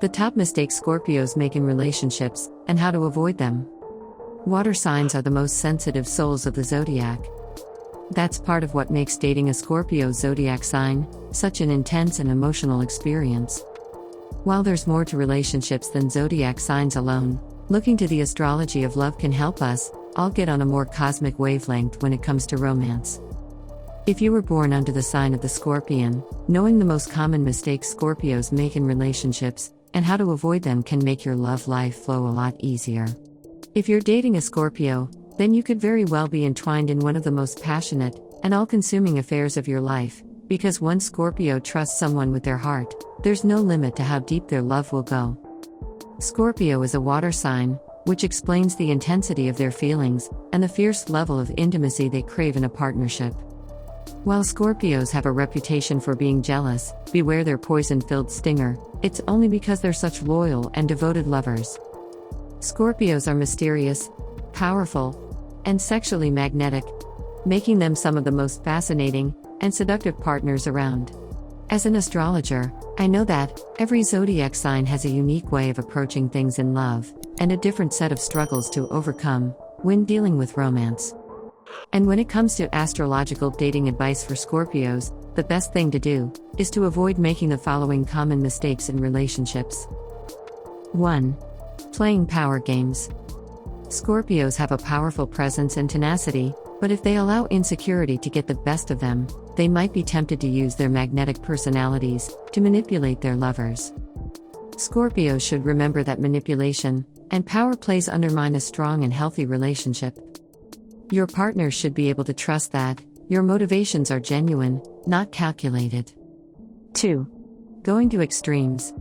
The top mistakes Scorpios make in relationships, and how to avoid them. Water signs are the most sensitive souls of the zodiac. That's part of what makes dating a Scorpio zodiac sign such an intense and emotional experience. While there's more to relationships than zodiac signs alone, looking to the astrology of love can help us all get on a more cosmic wavelength when it comes to romance. If you were born under the sign of the Scorpion, knowing the most common mistakes Scorpios make in relationships and how to avoid them can make your love life flow a lot easier. If you're dating a Scorpio, then you could very well be entwined in one of the most passionate and all-consuming affairs of your life, because once Scorpio trusts someone with their heart, there's no limit to how deep their love will go. Scorpio is a water sign, which explains the intensity of their feelings and the fierce level of intimacy they crave in a partnership. While Scorpios have a reputation for being jealous, beware their poison-filled stinger, it's only because they're such loyal and devoted lovers. Scorpios are mysterious, powerful, and sexually magnetic, making them some of the most fascinating and seductive partners around. As an astrologer, I know that every zodiac sign has a unique way of approaching things in love, and a different set of struggles to overcome when dealing with romance. And when it comes to astrological dating advice for Scorpios, the best thing to do is to avoid making the following common mistakes in relationships. 1. Playing power games. Scorpios have a powerful presence and tenacity, but if they allow insecurity to get the best of them, they might be tempted to use their magnetic personalities to manipulate their lovers. Scorpios should remember that manipulation and power plays undermine a strong and healthy relationship. Your partner should be able to trust that your motivations are genuine, not calculated. 2. Going to extremes.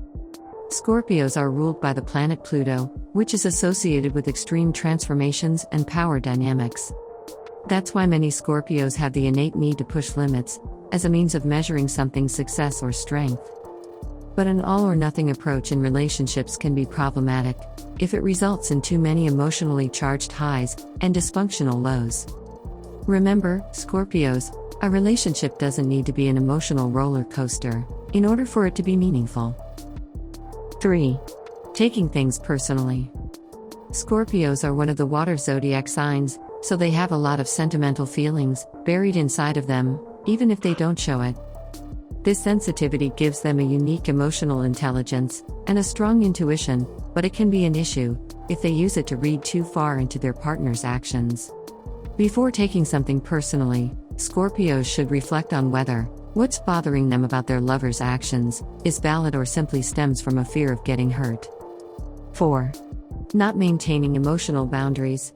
Scorpios are ruled by the planet Pluto, which is associated with extreme transformations and power dynamics. That's why many Scorpios have the innate need to push limits, as a means of measuring something's success or strength. But an all-or-nothing approach in relationships can be problematic if it results in too many emotionally charged highs and dysfunctional lows. Remember, Scorpios, a relationship doesn't need to be an emotional roller coaster in order for it to be meaningful. 3. Taking things personally. Scorpios are one of the water zodiac signs, so they have a lot of sentimental feelings buried inside of them, even if they don't show it. This sensitivity gives them a unique emotional intelligence and a strong intuition, but it can be an issue if they use it to read too far into their partner's actions. Before taking something personally, Scorpios should reflect on whether what's bothering them about their lover's actions is valid or simply stems from a fear of getting hurt. 4. Not maintaining emotional boundaries.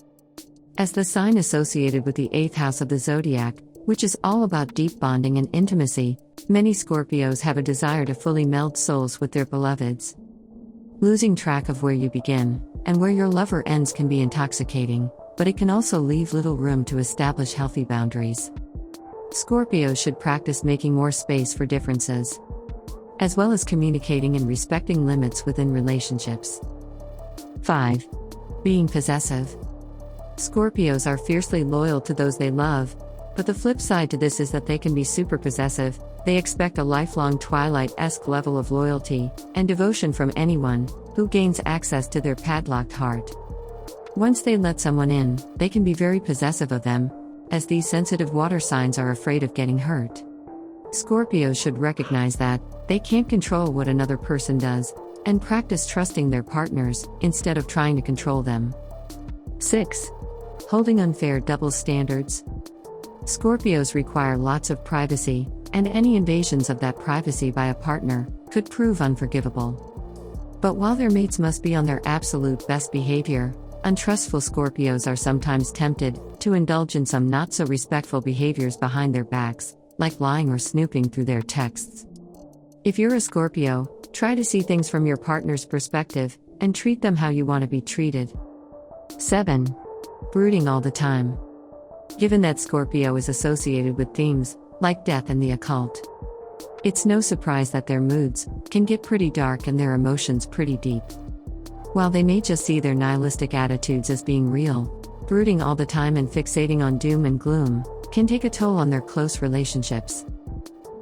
As the sign associated with the 8th house of the zodiac, which is all about deep bonding and intimacy, many Scorpios have a desire to fully meld souls with their beloveds. Losing track of where you begin and where your lover ends can be intoxicating, but it can also leave little room to establish healthy boundaries. Scorpios should practice making more space for differences, as well as communicating and respecting limits within relationships. 5. Being possessive. Scorpios are fiercely loyal to those they love, but the flip side to this is that they can be super possessive. They expect a lifelong Twilight-esque level of loyalty and devotion from anyone who gains access to their padlocked heart. Once they let someone in, they can be very possessive of them, as these sensitive water signs are afraid of getting hurt. Scorpios should recognize that they can't control what another person does, and practice trusting their partners instead of trying to control them. 6. Holding unfair double standards. Scorpios require lots of privacy, and any invasions of that privacy by a partner could prove unforgivable. But while their mates must be on their absolute best behavior, untrustful Scorpios are sometimes tempted to indulge in some not-so-respectful behaviors behind their backs, like lying or snooping through their texts. If you're a Scorpio, try to see things from your partner's perspective and treat them how you want to be treated. 7. Brooding all the time. Given that Scorpio is associated with themes like death and the occult, it's no surprise that their moods can get pretty dark and their emotions pretty deep. While they may just see their nihilistic attitudes as being real, brooding all the time and fixating on doom and gloom can take a toll on their close relationships.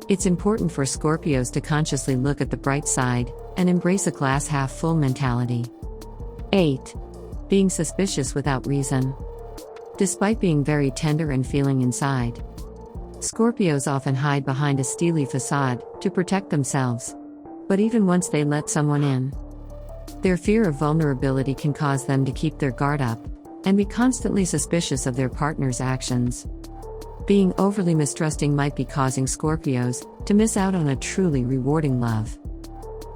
It's important for Scorpios to consciously look at the bright side and embrace a glass half full mentality. 8. Being suspicious without reason. Despite being very tender and feeling inside, Scorpios often hide behind a steely facade to protect themselves. But even once they let someone in, their fear of vulnerability can cause them to keep their guard up and be constantly suspicious of their partner's actions. Being overly mistrusting might be causing Scorpios to miss out on a truly rewarding love.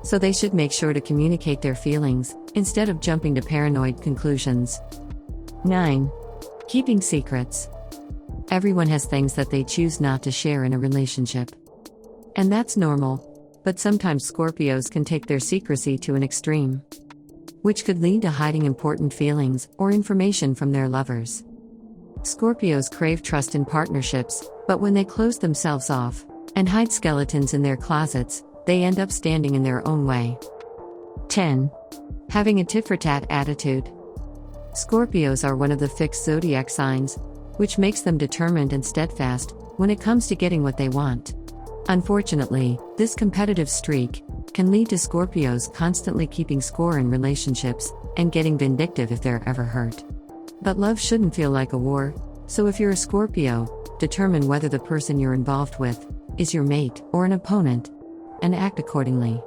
So they should make sure to communicate their feelings instead of jumping to paranoid conclusions. 9. Keeping secrets. Everyone has things that they choose not to share in a relationship. And that's normal, but sometimes Scorpios can take their secrecy to an extreme, which could lead to hiding important feelings or information from their lovers. Scorpios crave trust in partnerships, but when they close themselves off and hide skeletons in their closets, they end up standing in their own way. 10. Having a tit-for-tat attitude. Scorpios are one of the fixed zodiac signs, which makes them determined and steadfast when it comes to getting what they want. Unfortunately, this competitive streak can lead to Scorpios constantly keeping score in relationships and getting vindictive if they're ever hurt. But love shouldn't feel like a war, so if you're a Scorpio, determine whether the person you're involved with is your mate or an opponent, and act accordingly.